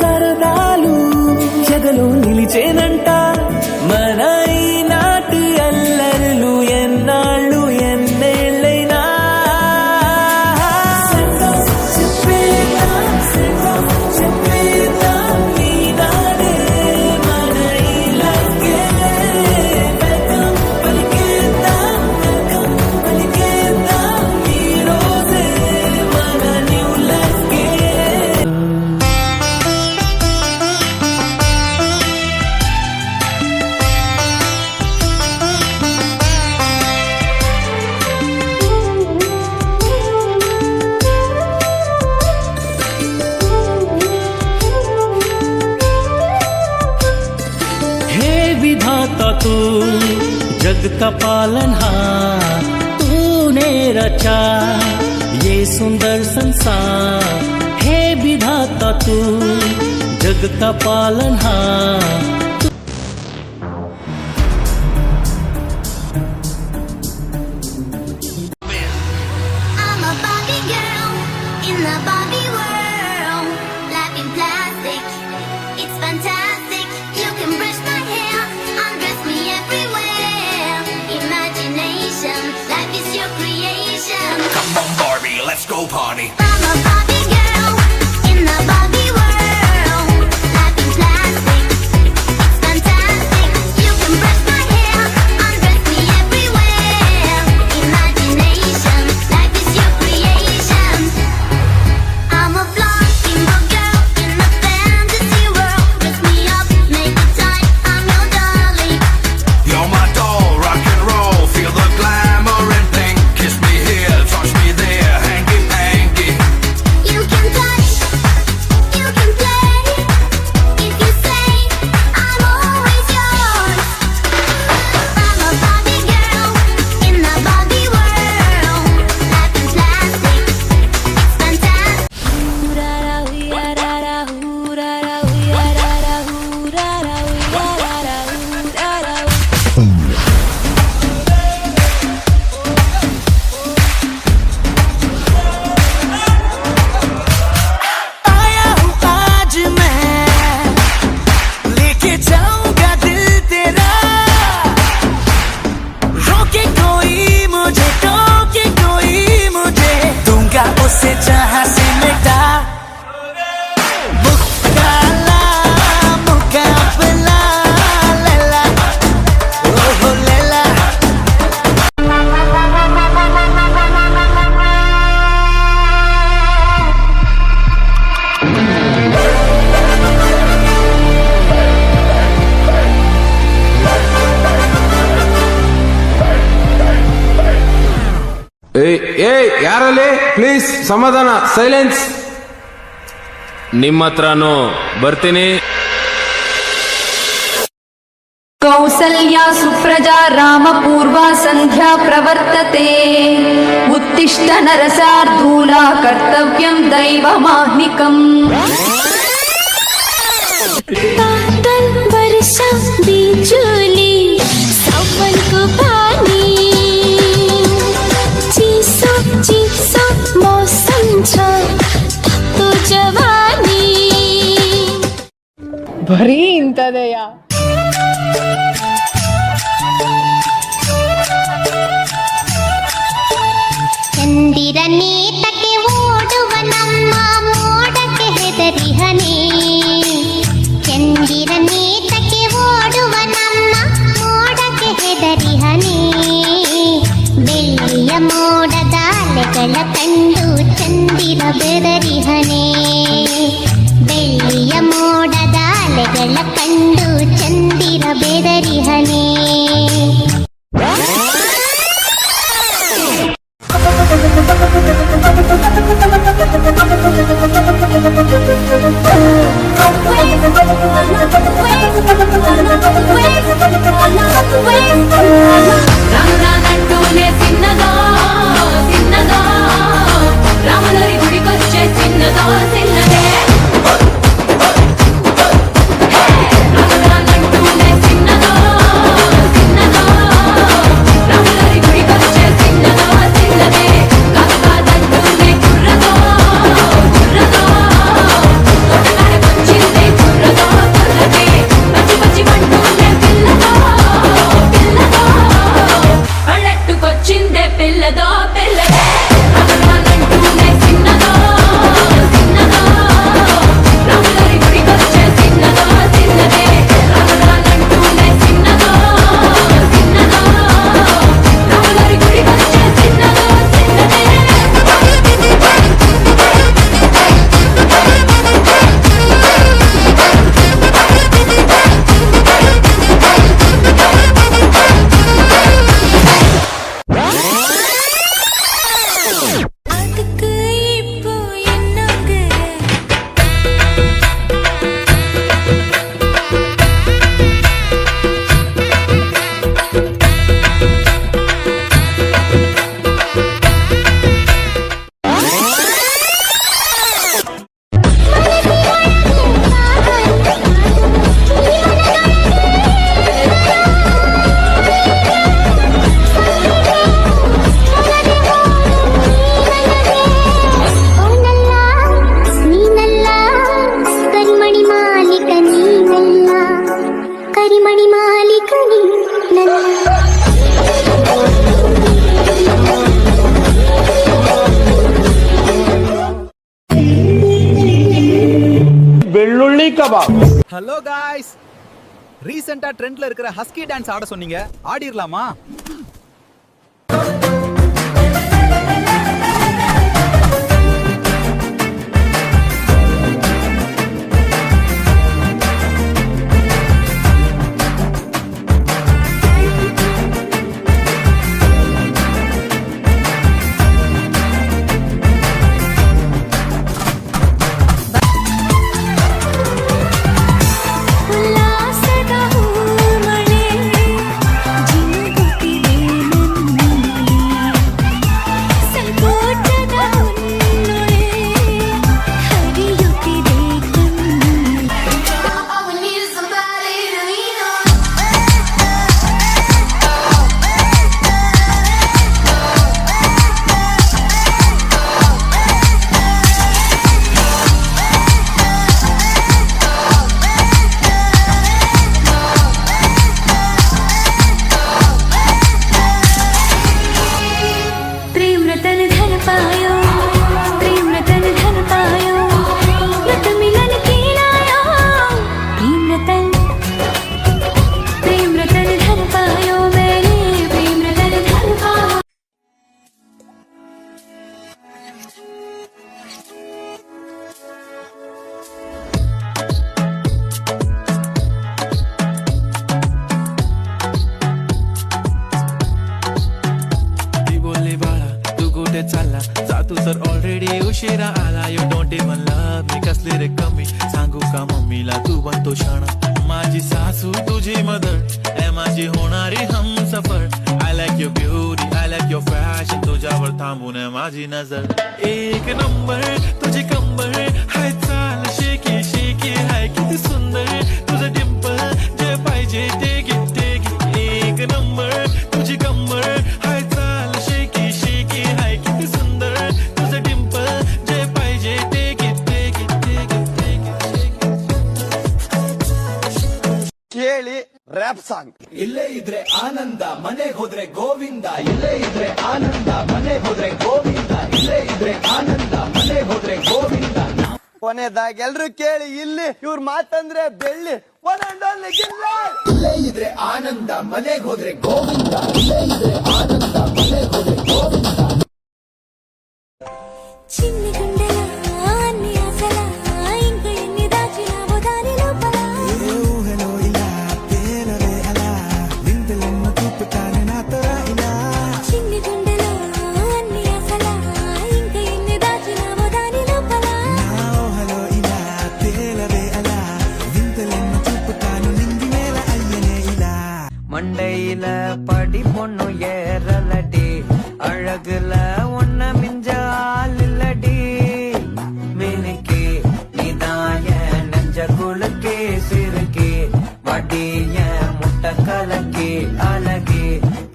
సరదాలు ఎదలో నిలిచేనంట మన ఈనాటి అల్లరులు ఎన్నాళ్ళు ఎన్నేళ్ళైనా చెప్పేద్దాం ఈనాడే మన ఈ లైఫ్కే వెల్కమ్ పలికేద్దాం ఈ రోజే మన న్యూ లైఫ్కే. हे विधाता तू जग का पालनहार, तूने रचा ये सुंदर संसार. हे विधाता तू जग का पालनहार. I'm a Barbie girl in the Barbie world. Life in plastic, it's fantastic. You can brush my hair, undress me everywhere. Imagination, life is your creation. Come on, Barbie, let's go party. I'm a Barbie girl in the Barbie world. Life in plastic, it's fantastic. You can brush my hair, undress me everywhere. Imagination, life is your creation. I'm a blonde bimbo girl in a fantasy world. Dress me up, make it tight, I'm your darling. You're my doll, rock and roll. Feel the glamour and pink. Kiss me here, touch me there. Hanky panky. You can touch, you can play. If you say, I'm always yours. I'm a Barbie girl in the Barbie world. Life in plastic, it's fantastic. आया हूँ आज मैं लेके जाऊंगा दिल तेरा, रोके कोई मुझे, टोके कोई मुझे, दूंगा उसे जहाँ से मिटा. मुकाला मुकाबला लैला, ओहो लैला. ಯಾರಲ್ಲಿ ಪ್ಲೀಸ್ ಸಮಾಧಾನ, ಸೈಲೆನ್ಸ್. ನಿಮ್ಮ ಹತ್ರನೂ ಬರ್ತೀನಿ. कौसल्या सुप्रजा रामपूर्वा सन्ध्या प्रवर्तते. उत्तिष्ठ नरसार्धूला कर्तव्यं दैवमाह्निकम्. बादल वर्षा बिजुली सावन को पानी, चिसो मौसम छ तो जवानी. ಬರೀ ಇಂಥದೆಯಾ? ಚಂದಿರನೇ ತಕ್ಕೆ ಓಡುವ ನಮ್ಮ ಮೋಡಕ್ಕೆ ಹೆದರಿಹನೆ. ಚಂದಿರನೇ ತಕ್ಕೆ ಓಡುವ ನಮ್ಮ ಮೋಡಕ್ಕೆ ಹೆದರಿಹನೆ. ಬೆಳ್ಳಿಯ ಮೋಡದ ಅಲೆಗಳ ಕಂಡು ಚಂದಿರ ಬೆದರಿಹನೆ. ಬೆಳ್ಳಿಯ ಮೋಡದ ಅಲೆಗಳ ಕಂಡು ಚಂದಿರ ಬೆದರಿಹನೆ. రామురానంటూనే చిన్నదో చిన్నదో, రాములరి గుడికొచ్చే చిన్నదో చిన్నదే. రామురానంటూనే చిన్నదో చిన్నదో, రాములరి గుడికొచ్చే చిన్నదో చిన్నదే. కాదంటూనే కుర్రదో కుర్రదో, తొట్టకాడకొచ్చిందే கபாப். ஹலோ காய்ஸ், ரீசெண்டா ட்ரெண்ட்ல இருக்கிற ஹஸ்கி டான்ஸ் ஆட சொன்னீங்க, ஆடிரலாமா? ಉಲ್ಲಾಸದ ಹೂಮಳೆ ಜಿನುಗುತ್ತಿದೆ ನನ್ನಲ್ಲಿ, ಸಂಕೋಚದ ಹೊನ್ನೊಳೆ ಹರಿಯುತ್ತಿದೆ ಕಣ್ಣಲ್ಲಿ. All we need is somebody to lean on. Prem Ratan Dhan पायो, प्रेम रतन धन पायो, रत मिलन की लायो। प्रेम रतन धन पायो, मैंने प्रेम रतन धन पायो। ती बोलली बाळा तू कुठे चालला, जा तू तर ऑलरेडी उशिरा आला. You don't even love me, कसली रे कमी सांगू का मम्मीला तू बनतो शाणा. माझी सासू तुझी मदर, ए माझी होणारी Humsafar. I like your beauty, I like your fashion, तुझ्यावर थांबून आहे माझी नजर. एक नंबर तुझी कंबर, हाय चाल शेकी शेकी, हाय किती सुंदर तुझं डिंपल, जे पाहिजे ते घे ते घे. एक नंबर तुझी कंबर, हाय चाल शेकी शेकी, हाय किती सुंदर तुझं डिंपल, जे पाहिजे ते घे ते घे ते घे ते घे. ಕೇಳಿ ರ್ಯಾಪ್ ಸಾಂಗ್. ಇಲ್ಲೇ ಇದ್ರೆ ಆನಂದ, ಮನೆಗೆ ಹೋದ್ರೆ ಗೋವಿಂದ. ಇಲ್ಲೇ ಇದ್ರೆ ಆನಂದ, ಮನೆಗೆ ಹೋದ್ರೆ ಗೋವಿಂದ. ಇಲ್ಲೇ ಇದ್ರೆ ಆನಂದ, ಮನೆಗೆ ಹೋದ್ರೆ ಗೋವಿಂದ. ಕೊನೆದಾಗ ಎಲ್ರು ಕೇಳಿ ಇಲ್ಲಿ, ಇವ್ರ ಮಾತಂದ್ರೆ ಬೆಳ್ಳಿ. One and only Gilli. ಇಲ್ಲೇ ಇದ್ರೆ ಆನಂದ, ಮನೆಗೆ ಹೋದ್ರೆ ಗೋವಿಂದ. ಇಲ್ಲೇ ಇದ್ರೆ ಆನಂದ, ಮನೆಗೆ ಹೋದ್ರೆ ಗೋವಿಂದ. చిన్ని గుండెల అన్ని ఆశల ఇంకా ఎన్ని దాచినావో దాని లోపల. చిన్ని గుండెల అన్ని ఆశల ఇంకా ఎన్ని దాచినావో దాని లోపల. மண்டையில படி பொண்ணு ஏறலடி, அழகுல ஒன்ன மிஞ்ச ஆள் இல்லடி. மினுக்கி நீதாய நெஞ்ச குலுக்கி சிறுக்கி, வடிய முட்டை கலக்கி அழகி,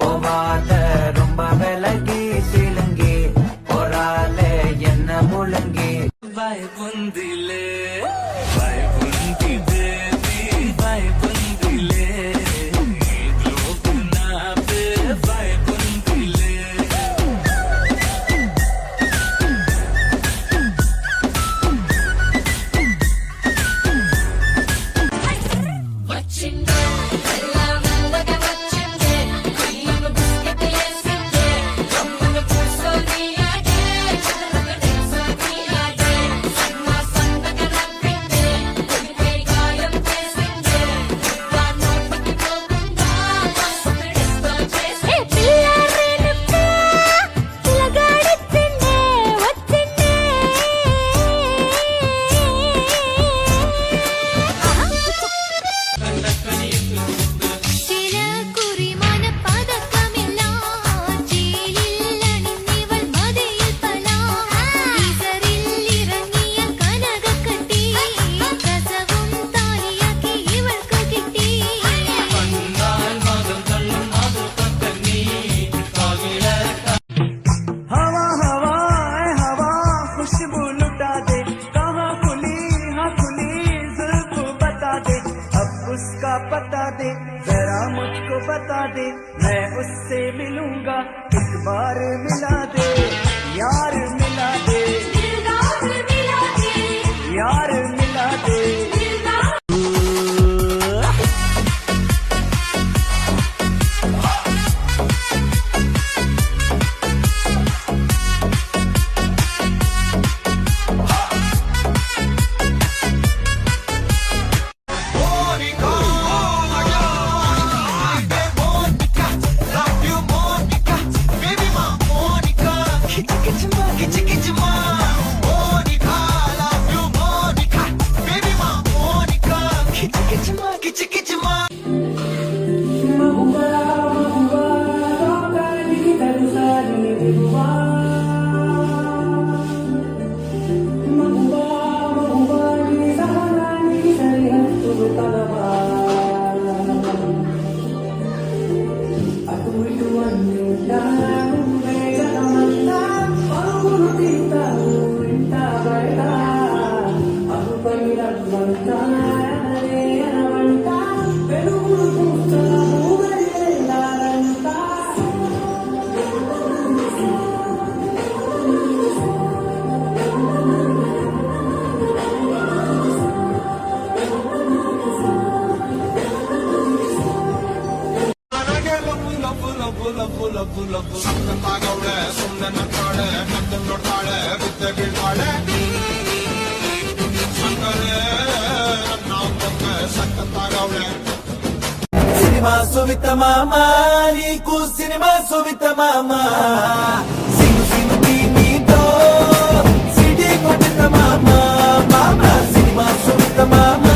போவாத ரொம்ப விலகி சிலுங்கி, பொறாலே என்ன முழுங்கி. பயபுந்திலே பயபுந்திலே பயபுந்திலே दे, मैं उससे मिलूंगा, एक बार मिला दे, यार मिला दे, यार मिला दे। కిచి కిచి మా సినిమా సువిత మామ నీకు సినిమా సువిత మామ సింగు సింగు నీతో సిటీ కొట్టిన మామ మామ సినిమా సువిత మామ